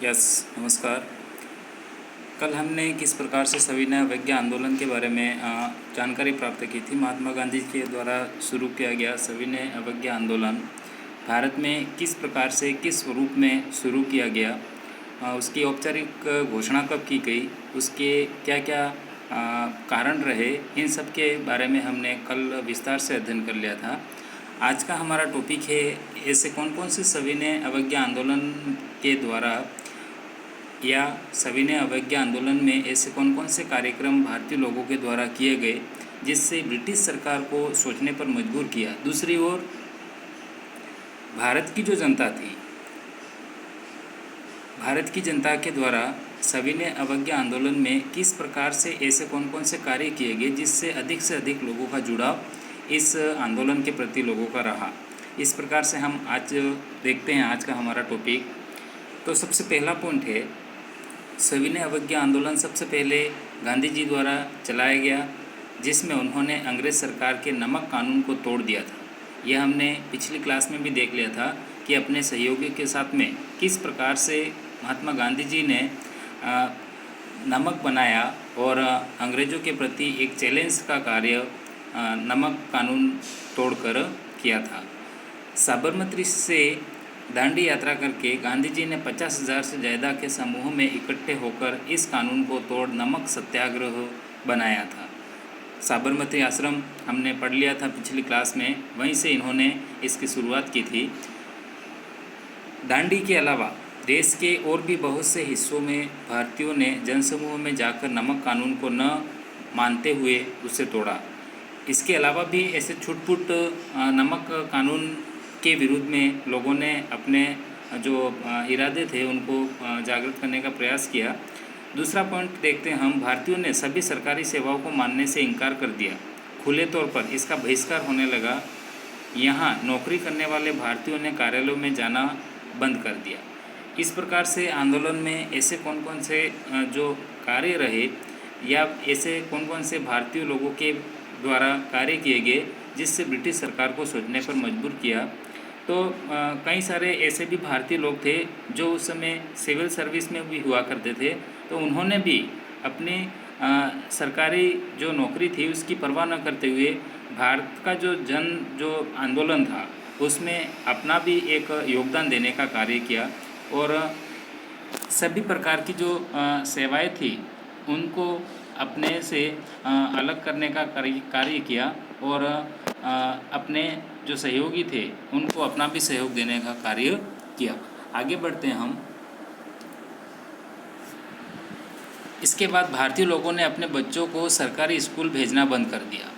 Yes, नमस्कार। कल हमने किस प्रकार से सविनय अवज्ञा आंदोलन के बारे में जानकारी प्राप्त की थी। महात्मा गांधी के द्वारा शुरू किया गया सविनय अवज्ञा आंदोलन भारत में किस प्रकार से किस रूप में शुरू किया गया, उसकी औपचारिक घोषणा कब की गई, उसके क्या क्या कारण रहे, इन सब के बारे में हमने कल विस्तार से अध्ययन कर लिया था। आज का हमारा टॉपिक है ऐसे कौन कौन से सविनय अवज्ञा आंदोलन के द्वारा या सविनय अवज्ञा आंदोलन में ऐसे कौन कौन से कार्यक्रम भारतीय लोगों के द्वारा किए गए जिससे ब्रिटिश सरकार को सोचने पर मजबूर किया। दूसरी ओर भारत की जो जनता थी, भारत की जनता के द्वारा सविनय अवज्ञा आंदोलन में किस प्रकार से ऐसे कौन कौन से कार्य किए गए जिससे अधिक से अधिक लोगों का जुड़ाव इस आंदोलन के प्रति लोगों का रहा। इस प्रकार से हम आज देखते हैं आज का हमारा टॉपिक। तो सबसे पहला पॉइंट है, सविनय अवज्ञा आंदोलन सबसे पहले गांधी जी द्वारा चलाया गया, जिसमें उन्होंने अंग्रेज़ सरकार के नमक कानून को तोड़ दिया था। यह हमने पिछली क्लास में भी देख लिया था कि अपने सहयोगी के साथ में किस प्रकार से महात्मा गांधी जी ने नमक बनाया और अंग्रेज़ों के प्रति एक चैलेंज का कार्य नमक कानून तोड़कर किया था। साबरमती से दांडी यात्रा करके गांधी जी ने 50,000 से ज़्यादा के समूह में इकट्ठे होकर इस कानून को तोड़ नमक सत्याग्रह बनाया था। साबरमती आश्रम हमने पढ़ लिया था पिछली क्लास में, वहीं से इन्होंने इसकी शुरुआत की थी। दांडी के अलावा देश के और भी बहुत से हिस्सों में भारतीयों ने जनसमूह में जाकर नमक कानून को न मानते हुए उसे तोड़ा। इसके अलावा भी ऐसे छुटपुट नमक कानून के विरुद्ध में लोगों ने अपने जो इरादे थे उनको जागृत करने का प्रयास किया। दूसरा पॉइंट देखते हैं हम, भारतीयों ने सभी सरकारी सेवाओं को मानने से इनकार कर दिया। खुले तौर पर इसका बहिष्कार होने लगा। यहाँ नौकरी करने वाले भारतीयों ने कार्यालयों में जाना बंद कर दिया। इस प्रकार से आंदोलन में ऐसे कौन कौन से जो कार्य रहे या ऐसे कौन कौन से भारतीय लोगों के द्वारा कार्य किए गए जिससे ब्रिटिश सरकार को सोचने पर मजबूर किया। तो कई सारे ऐसे भी भारतीय लोग थे जो उस समय सिविल सर्विस में भी हुआ करते थे, तो उन्होंने भी अपनी सरकारी जो नौकरी थी उसकी परवाह न करते हुए भारत का जो आंदोलन था उसमें अपना भी एक योगदान देने का कार्य किया और सभी प्रकार की जो सेवाएं थी उनको अपने से अलग करने का कार्य किया और अपने जो सहयोगी थे उनको अपना भी सहयोग देने का कार्य किया। आगे बढ़ते हैं हम। इसके बाद भारतीय लोगों ने अपने बच्चों को सरकारी स्कूल भेजना बंद कर दिया।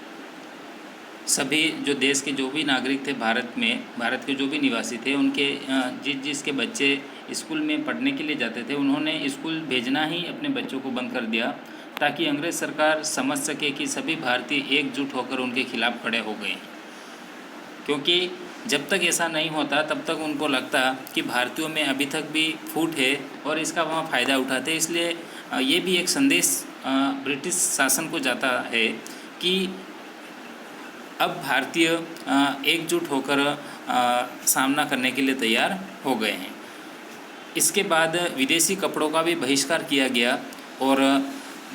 सभी जो देश के जो भी नागरिक थे भारत के जो भी निवासी थे उनके जिसके बच्चे स्कूल में पढ़ने के लिए जाते थे उन्होंने स्कूल भेजना ही अपने बच्चों को बंद कर दिया, ताकि अंग्रेज़ सरकार समझ सके कि सभी भारतीय एकजुट होकर उनके खिलाफ़ खड़े हो गए। क्योंकि जब तक ऐसा नहीं होता तब तक उनको लगता कि भारतीयों में अभी तक भी फूट है और इसका वहाँ फ़ायदा उठाते। इसलिए ये भी एक संदेश ब्रिटिश शासन को जाता है कि अब भारतीय एकजुट होकर सामना करने के लिए तैयार हो गए हैं। इसके बाद विदेशी कपड़ों का भी बहिष्कार किया गया और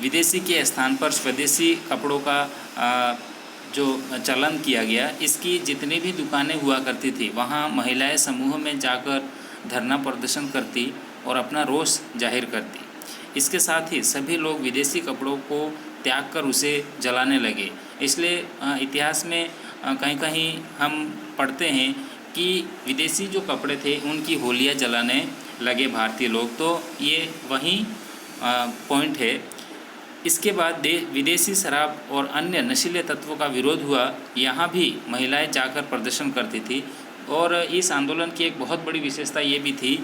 विदेशी के स्थान पर स्वदेशी कपड़ों का जो चलन किया गया। इसकी जितनी भी दुकानें हुआ करती थी वहाँ महिलाएं समूह में जाकर धरना प्रदर्शन करती और अपना रोष जाहिर करती। इसके साथ ही सभी लोग विदेशी कपड़ों को त्याग कर उसे जलाने लगे। इसलिए इतिहास में कहीं कहीं हम पढ़ते हैं कि विदेशी जो कपड़े थे उनकी होलियाँ जलाने लगे भारतीय लोग। तो ये वही पॉइंट है। इसके बाद विदेशी शराब और अन्य नशीले तत्वों का विरोध हुआ। यहाँ भी महिलाएं जाकर प्रदर्शन करती थी और इस आंदोलन की एक बहुत बड़ी विशेषता ये भी थी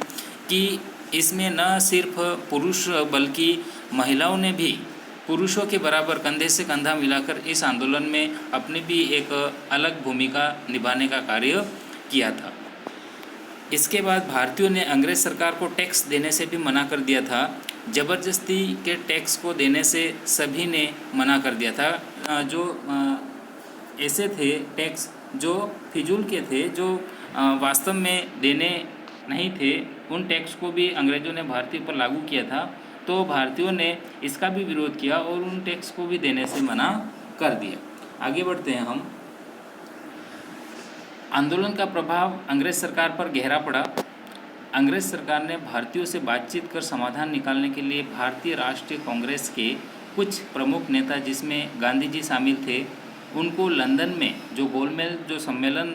कि इसमें न सिर्फ पुरुष बल्कि महिलाओं ने भी पुरुषों के बराबर कंधे से कंधा मिलाकर इस आंदोलन में अपनी भी एक अलग भूमिका निभाने का कार्य किया था। इसके बाद भारतीयों ने अंग्रेज़ सरकार को टैक्स देने से भी मना कर दिया था। ज़बरदस्ती के टैक्स को देने से सभी ने मना कर दिया था। जो ऐसे थे टैक्स जो फिजूल के थे, जो वास्तव में देने नहीं थे, उन टैक्स को भी अंग्रेज़ों ने भारतीयों पर लागू किया था। तो भारतीयों ने इसका भी विरोध किया और उन टैक्स को भी देने से मना कर दिया। आगे बढ़ते हैं हम। आंदोलन का प्रभाव अंग्रेज सरकार पर गहरा पड़ा। अंग्रेज सरकार ने भारतीयों से बातचीत कर समाधान निकालने के लिए भारतीय राष्ट्रीय कांग्रेस के कुछ प्रमुख नेता, जिसमें गांधी जी शामिल थे, उनको लंदन में जो गोलमेज जो सम्मेलन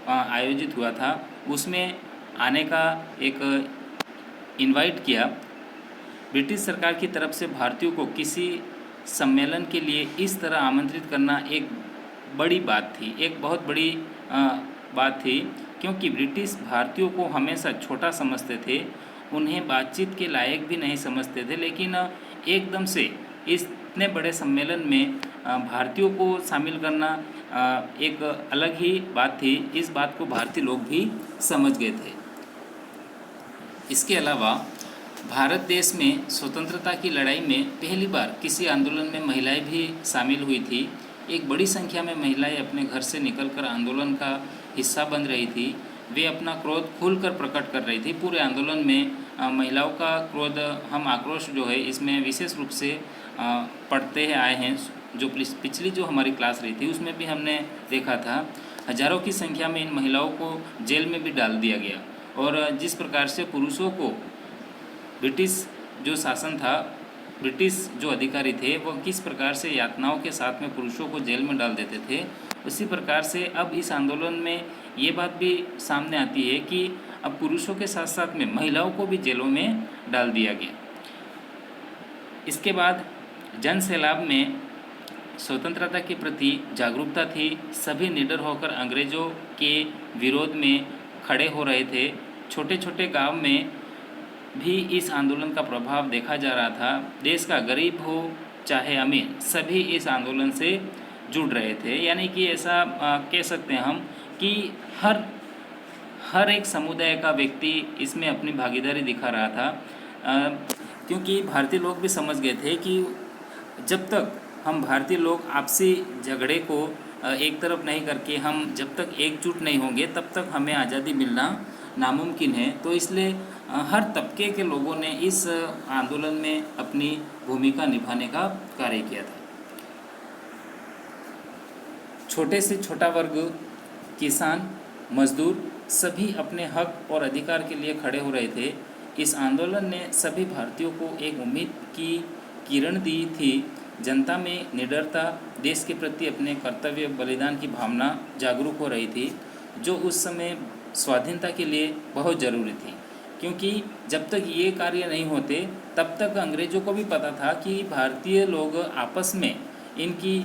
आयोजित हुआ था उसमें आने का एक इनवाइट किया। ब्रिटिश सरकार की तरफ से भारतीयों को किसी सम्मेलन के लिए इस तरह आमंत्रित करना एक बड़ी बात थी, एक बहुत बड़ी बात थी, क्योंकि ब्रिटिश भारतीयों को हमेशा छोटा समझते थे, उन्हें बातचीत के लायक भी नहीं समझते थे। लेकिन एकदम से इतने बड़े सम्मेलन में भारतीयों को शामिल करना एक अलग ही बात थी। इस बात को भारतीय लोग भी समझ गए थे। इसके अलावा भारत देश में स्वतंत्रता की लड़ाई में पहली बार किसी आंदोलन में महिलाएं भी शामिल हुई थी। एक बड़ी संख्या में महिलाएं अपने घर से निकलकर आंदोलन का हिस्सा बन रही थी। वे अपना क्रोध खुलकर प्रकट कर रही थी। पूरे आंदोलन में महिलाओं का क्रोध, हम आक्रोश जो है इसमें विशेष रूप से पढ़ते आए हैं। जो पिछली जो हमारी क्लास रही थी उसमें भी हमने देखा था, हजारों की संख्या में इन महिलाओं को जेल में भी डाल दिया गया। और जिस प्रकार से पुरुषों को ब्रिटिश जो शासन था, ब्रिटिश जो अधिकारी थे, वो किस प्रकार से यातनाओं के साथ में पुरुषों को जेल में डाल देते थे, उसी प्रकार से अब इस आंदोलन में ये बात भी सामने आती है कि अब पुरुषों के साथ साथ में महिलाओं को भी जेलों में डाल दिया गया। इसके बाद जन सैलाब में स्वतंत्रता के प्रति जागरूकता थी। सभी निडर होकर अंग्रेज़ों के विरोध में खड़े हो रहे थे। छोटे छोटे गांव में भी इस आंदोलन का प्रभाव देखा जा रहा था। देश का गरीब हो चाहे अमीर, सभी इस आंदोलन से जुड़ रहे थे। यानी कि ऐसा कह सकते हैं हम कि हर एक समुदाय का व्यक्ति इसमें अपनी भागीदारी दिखा रहा था, क्योंकि भारतीय लोग भी समझ गए थे कि जब तक हम भारतीय लोग आपसी झगड़े को एक तरफ नहीं करके हम जब तक एकजुट नहीं होंगे तब तक हमें आज़ादी मिलना नामुमकिन है। तो इसलिए हर तबके के लोगों ने इस आंदोलन में अपनी भूमिका निभाने का कार्य किया था। छोटे से छोटा वर्ग, किसान, मजदूर, सभी अपने हक और अधिकार के लिए खड़े हो रहे थे। इस आंदोलन ने सभी भारतीयों को एक उम्मीद की किरण दी थी। जनता में निडरता, देश के प्रति अपने कर्तव्य बलिदान की भावना जागरूक हो रही थी, जो उस समय स्वाधीनता के लिए बहुत ज़रूरी थी। क्योंकि जब तक ये कार्य नहीं होते तब तक अंग्रेज़ों को भी पता था कि भारतीय लोग आपस में इनकी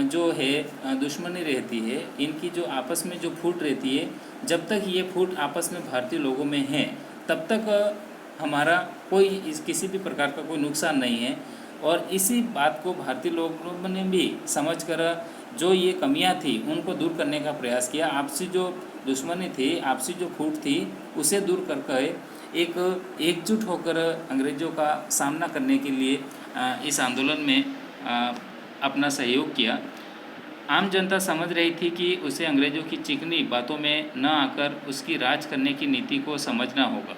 जो है दुश्मनी रहती है, इनकी जो आपस में जो फूट रहती है, जब तक ये फूट आपस में भारतीय लोगों में है तब तक हमारा किसी भी प्रकार का कोई नुकसान नहीं है। और इसी बात को भारतीय लोगों ने भी समझकर जो ये कमियां थी उनको दूर करने का प्रयास किया। आपसी जो दुश्मनी थी, आपसी जो फूट थी, उसे दूर करके एकजुट होकर अंग्रेज़ों का सामना करने के लिए इस आंदोलन में अपना सहयोग किया। आम जनता समझ रही थी कि उसे अंग्रेज़ों की चिकनी बातों में न आकर उसकी राज करने की नीति को समझना होगा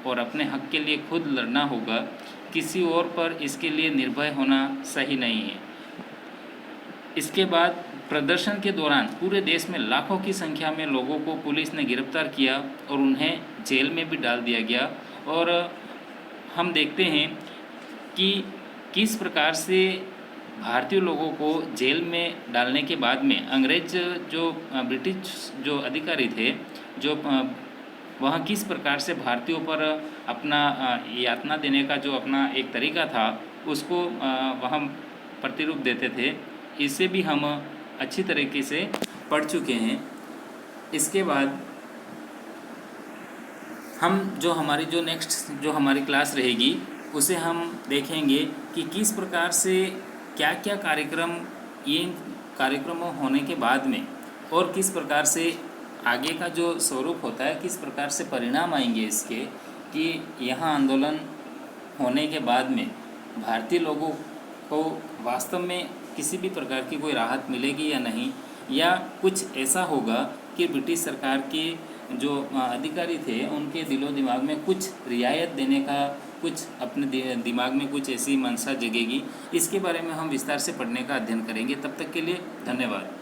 और अपने हक के लिए खुद लड़ना होगा। किसी और पर इसके लिए निर्भय होना सही नहीं है। इसके बाद प्रदर्शन के दौरान पूरे देश में लाखों की संख्या में लोगों को पुलिस ने गिरफ्तार किया और उन्हें जेल में भी डाल दिया गया। और हम देखते हैं कि किस प्रकार से भारतीय लोगों को जेल में डालने के बाद में अंग्रेज जो ब्रिटिश जो अधिकारी थे, जो वह किस प्रकार से भारतीयों पर अपना यातना देने का जो अपना एक तरीका था उसको वह प्रतिरूप देते थे। इसे भी हम अच्छी तरीके से पढ़ चुके हैं। इसके बाद हम जो हमारी क्लास रहेगी उसे हम देखेंगे कि किस प्रकार से क्या क्या कार्यक्रम होने के बाद में और किस प्रकार से आगे का जो स्वरूप होता है, किस प्रकार से परिणाम आएंगे इसके, कि यहाँ आंदोलन होने के बाद में भारतीय लोगों को वास्तव में किसी भी प्रकार की कोई राहत मिलेगी या नहीं, या कुछ ऐसा होगा कि ब्रिटिश सरकार की जो अधिकारी थे उनके दिलो दिमाग में कुछ रियायत देने का, कुछ अपने दिमाग में कुछ ऐसी मंशा जगेगी। इसके बारे में हम विस्तार से पढ़ने का अध्ययन करेंगे। तब तक के लिए धन्यवाद।